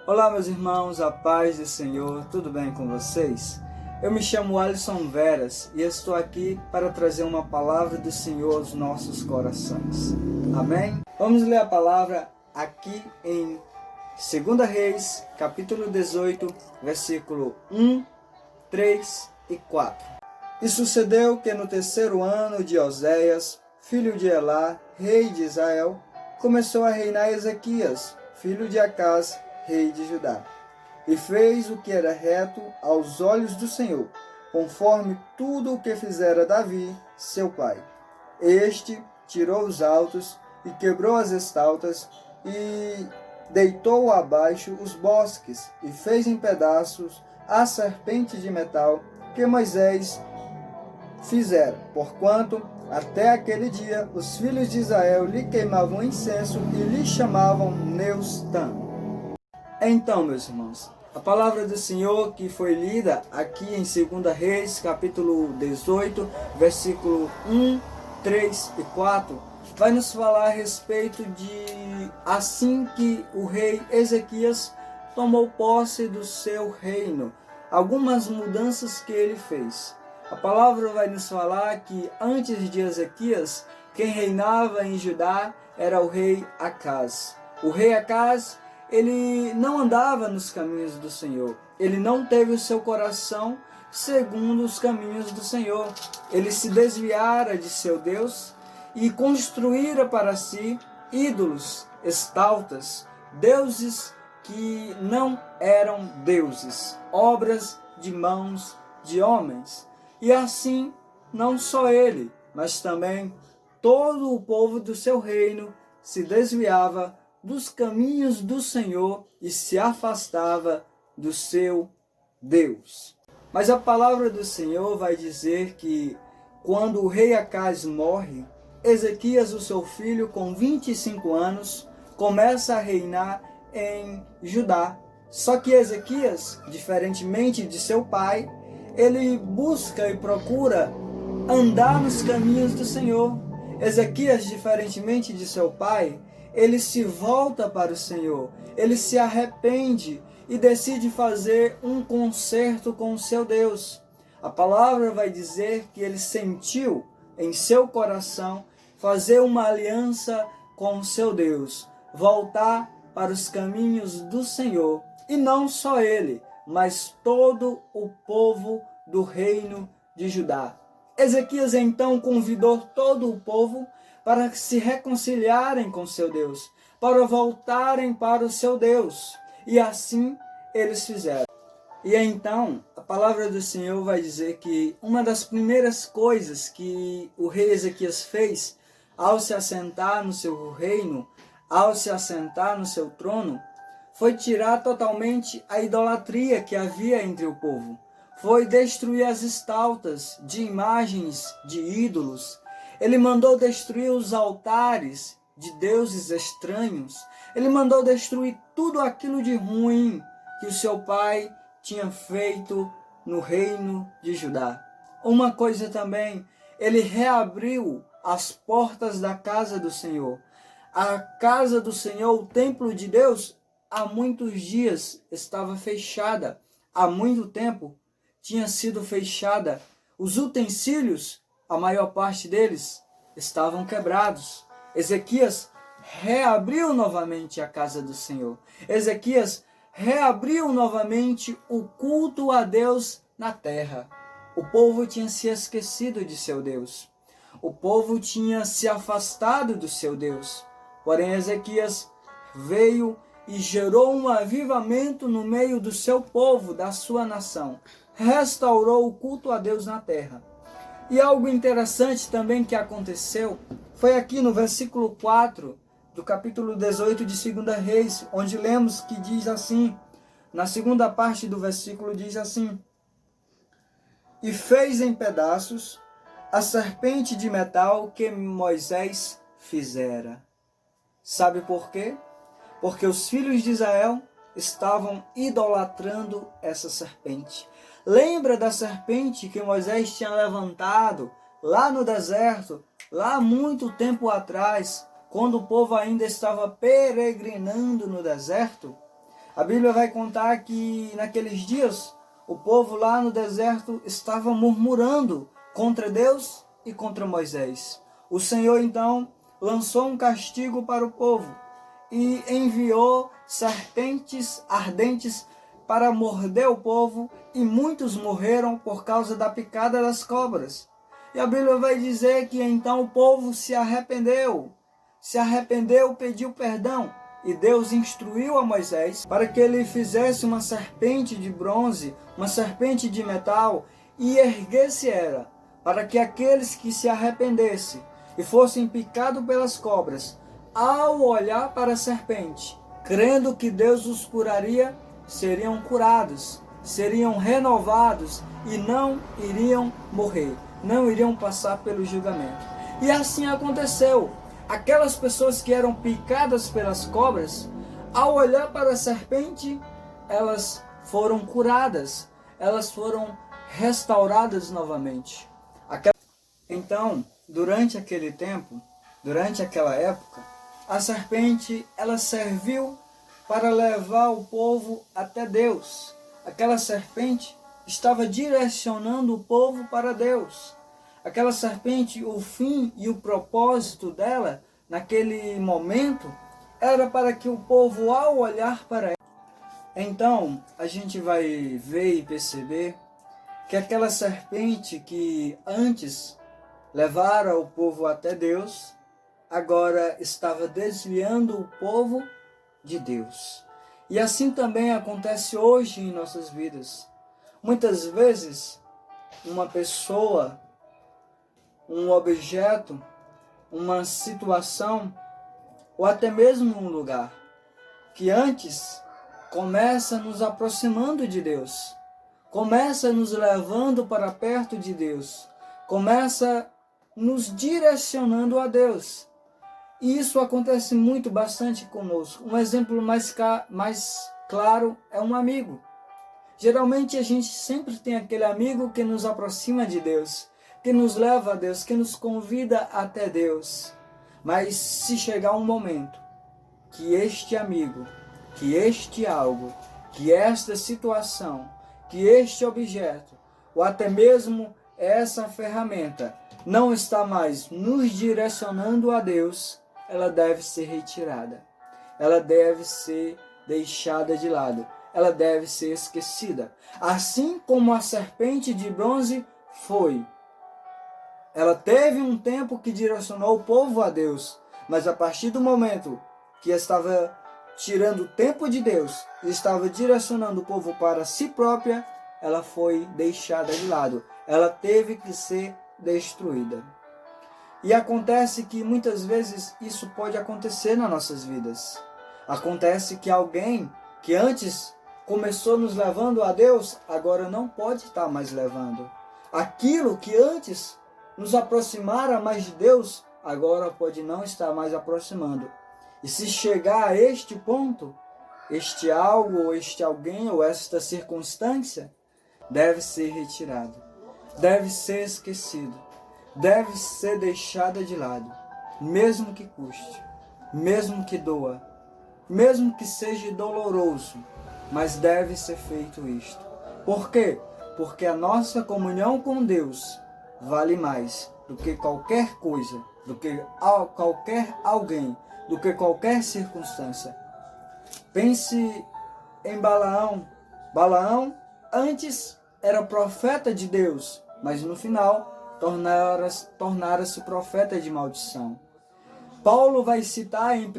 Olá, meus irmãos, a paz do Senhor, tudo bem com vocês? Eu me chamo Alisson Veras e estou aqui para trazer uma palavra do Senhor aos nossos corações. Amém? Vamos ler a palavra aqui em 2 Reis, capítulo 18, versículo 1, 3 e 4. E sucedeu que no terceiro ano de Oséias, filho de Elá, rei de Israel, começou a reinar Ezequias, filho de Acás, rei de Judá. E fez o que era reto aos olhos do Senhor, conforme tudo o que fizera Davi, seu pai. Este tirou os altos e quebrou as estaltas e deitou abaixo os bosques e fez em pedaços a serpente de metal que Moisés fizera, porquanto até aquele dia os filhos de Israel lhe queimavam incenso e lhe chamavam Neustã. Então, meus irmãos, a palavra do Senhor que foi lida aqui em 2 Reis, capítulo 18, versículo 1, 3 e 4, vai nos falar a respeito de assim que o rei Ezequias tomou posse do seu reino, algumas mudanças que ele fez. A palavra vai nos falar que antes de Ezequias, quem reinava em Judá era o rei Acás. O rei Acás, ele não andava nos caminhos do Senhor. Ele não teve o seu coração segundo os caminhos do Senhor. Ele se desviara de seu Deus e construíra para si ídolos, estaltas, deuses que não eram deuses, obras de mãos de homens. E assim, não só ele, mas também todo o povo do seu reino se desviava dos caminhos do Senhor e se afastava do seu Deus. Mas a palavra do Senhor vai dizer que quando o rei Acás morre, Ezequias, o seu filho, com 25 anos, começa a reinar em Judá. Só que Ezequias, diferentemente de seu pai, ele busca e procura andar nos caminhos do Senhor. Ezequias, diferentemente de seu pai, ele se volta para o Senhor, ele se arrepende e decide fazer um concerto com o seu Deus. A palavra vai dizer que ele sentiu em seu coração fazer uma aliança com o seu Deus, voltar para os caminhos do Senhor. E não só ele, mas todo o povo do reino de Judá. Ezequias então convidou todo o povo para se reconciliarem com seu Deus, para voltarem para o seu Deus. E assim eles fizeram. E então, a palavra do Senhor vai dizer que uma das primeiras coisas que o rei Ezequias fez ao se assentar no seu reino, ao se assentar no seu trono, foi tirar totalmente a idolatria que havia entre o povo. Foi destruir as estaltas de imagens de ídolos. Ele mandou destruir os altares de deuses estranhos. Ele mandou destruir tudo aquilo de ruim que o seu pai tinha feito no reino de Judá. Uma coisa também, ele reabriu as portas da casa do Senhor. A casa do Senhor, o templo de Deus, há muitos dias estava fechada. Há muito tempo tinha sido fechada. Os utensílios, a maior parte deles, estavam quebrados. Ezequias reabriu novamente a casa do Senhor. Ezequias reabriu novamente o culto a Deus na terra. O povo tinha se esquecido de seu Deus. O povo tinha se afastado do seu Deus. Porém, Ezequias veio e gerou um avivamento no meio do seu povo, da sua nação. Restaurou o culto a Deus na terra. E algo interessante também que aconteceu foi aqui no versículo 4 do capítulo 18 de 2 Reis, onde lemos que diz assim, na segunda parte do versículo diz assim: E fez em pedaços a serpente de metal que Moisés fizera. Sabe por quê? Porque os filhos de Israel estavam idolatrando essa serpente. Lembra da serpente que Moisés tinha levantado lá no deserto, lá muito tempo atrás, quando o povo ainda estava peregrinando no deserto? A Bíblia vai contar que naqueles dias o povo lá no deserto estava murmurando contra Deus e contra Moisés. O Senhor então lançou um castigo para o povo e enviou serpentes ardentes para morder o povo, e muitos morreram por causa da picada das cobras. E a Bíblia vai dizer que então o povo se arrependeu, pediu perdão, e Deus instruiu a Moisés para que ele fizesse uma serpente de bronze, uma serpente de metal, e erguesse ela, para que aqueles que se arrependessem e fossem picados pelas cobras, ao olhar para a serpente, crendo que Deus os curaria, seriam curados, seriam renovados e não iriam morrer, não iriam passar pelo julgamento. E assim aconteceu. Aquelas pessoas que eram picadas pelas cobras, ao olhar para a serpente, elas foram curadas, elas foram restauradas novamente. Então, durante aquele tempo, durante aquela época, a serpente ela serviu para levar o povo até Deus. Aquela serpente estava direcionando o povo para Deus. Aquela serpente, o fim e o propósito dela, naquele momento, era para que o povo, ao olhar para ela, então a gente vai ver e perceber que aquela serpente que antes levara o povo até Deus, agora estava desviando o povo de Deus. E assim também acontece hoje em nossas vidas. Muitas vezes, uma pessoa, um objeto, uma situação, ou até mesmo um lugar, que antes começa nos aproximando de Deus, começa nos levando para perto de Deus, começa nos direcionando a Deus. E isso acontece bastante conosco. Um exemplo mais claro é um amigo. Geralmente a gente sempre tem aquele amigo que nos aproxima de Deus, que nos leva a Deus, que nos convida até Deus. Mas se chegar um momento que este amigo, que este algo, que esta situação, que este objeto, ou até mesmo essa ferramenta, não está mais nos direcionando a Deus, ela deve ser retirada. Ela deve ser deixada de lado. Ela deve ser esquecida. Assim como a serpente de bronze foi. Ela teve um tempo que direcionou o povo a Deus, mas a partir do momento que estava tirando o tempo de Deus e estava direcionando o povo para si própria, ela foi deixada de lado. Ela teve que ser destruída. E acontece que muitas vezes isso pode acontecer nas nossas vidas. Acontece que alguém que antes começou nos levando a Deus, agora não pode estar mais levando. Aquilo que antes nos aproximara mais de Deus, agora pode não estar mais aproximando. E se chegar a este ponto, este algo, ou este alguém, ou esta circunstância, deve ser retirado, deve ser esquecido, deve ser deixada de lado, mesmo que custe, mesmo que doa, mesmo que seja doloroso, mas deve ser feito isto. Por quê? Porque a nossa comunhão com Deus vale mais do que qualquer coisa, do que qualquer alguém, do que qualquer circunstância. Pense em Balaão. Balaão antes era profeta de Deus, mas no final tornara-se profeta de maldição. Paulo vai citar em 1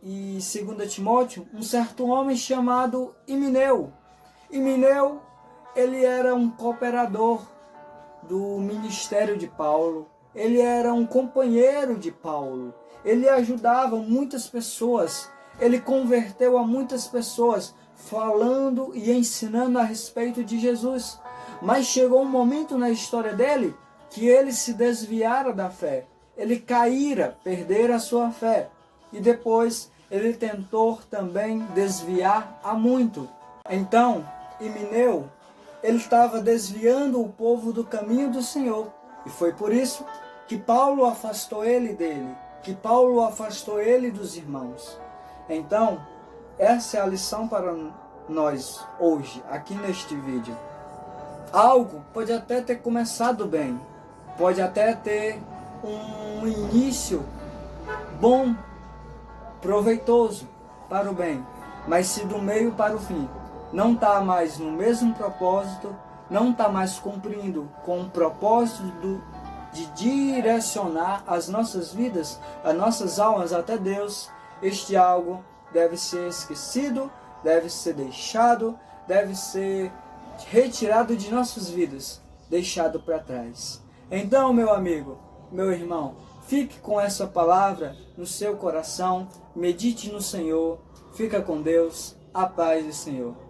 e 2 Timóteo um certo homem chamado Himeneu. Himeneu, ele era um cooperador do ministério de Paulo, ele era um companheiro de Paulo, ele ajudava muitas pessoas, ele converteu a muitas pessoas, falando e ensinando a respeito de Jesus. Mas chegou um momento na história dele que ele se desviara da fé, ele caíra, perdera a sua fé, e depois ele tentou também desviar a muito. Então, Himeneu, ele estava desviando o povo do caminho do Senhor, e foi por isso que Paulo afastou ele dele, que Paulo afastou ele dos irmãos. Então, essa é a lição para nós hoje, aqui neste vídeo. Algo pode até ter começado bem, pode até ter um início bom, proveitoso para o bem, mas se do meio para o fim não está mais no mesmo propósito, não está mais cumprindo com o propósito de direcionar as nossas vidas, as nossas almas até Deus, este algo deve ser esquecido, deve ser deixado, deve ser retirado de nossas vidas, deixado para trás. Então, meu amigo, meu irmão, fique com essa palavra no seu coração, medite no Senhor, fica com Deus, a paz do Senhor.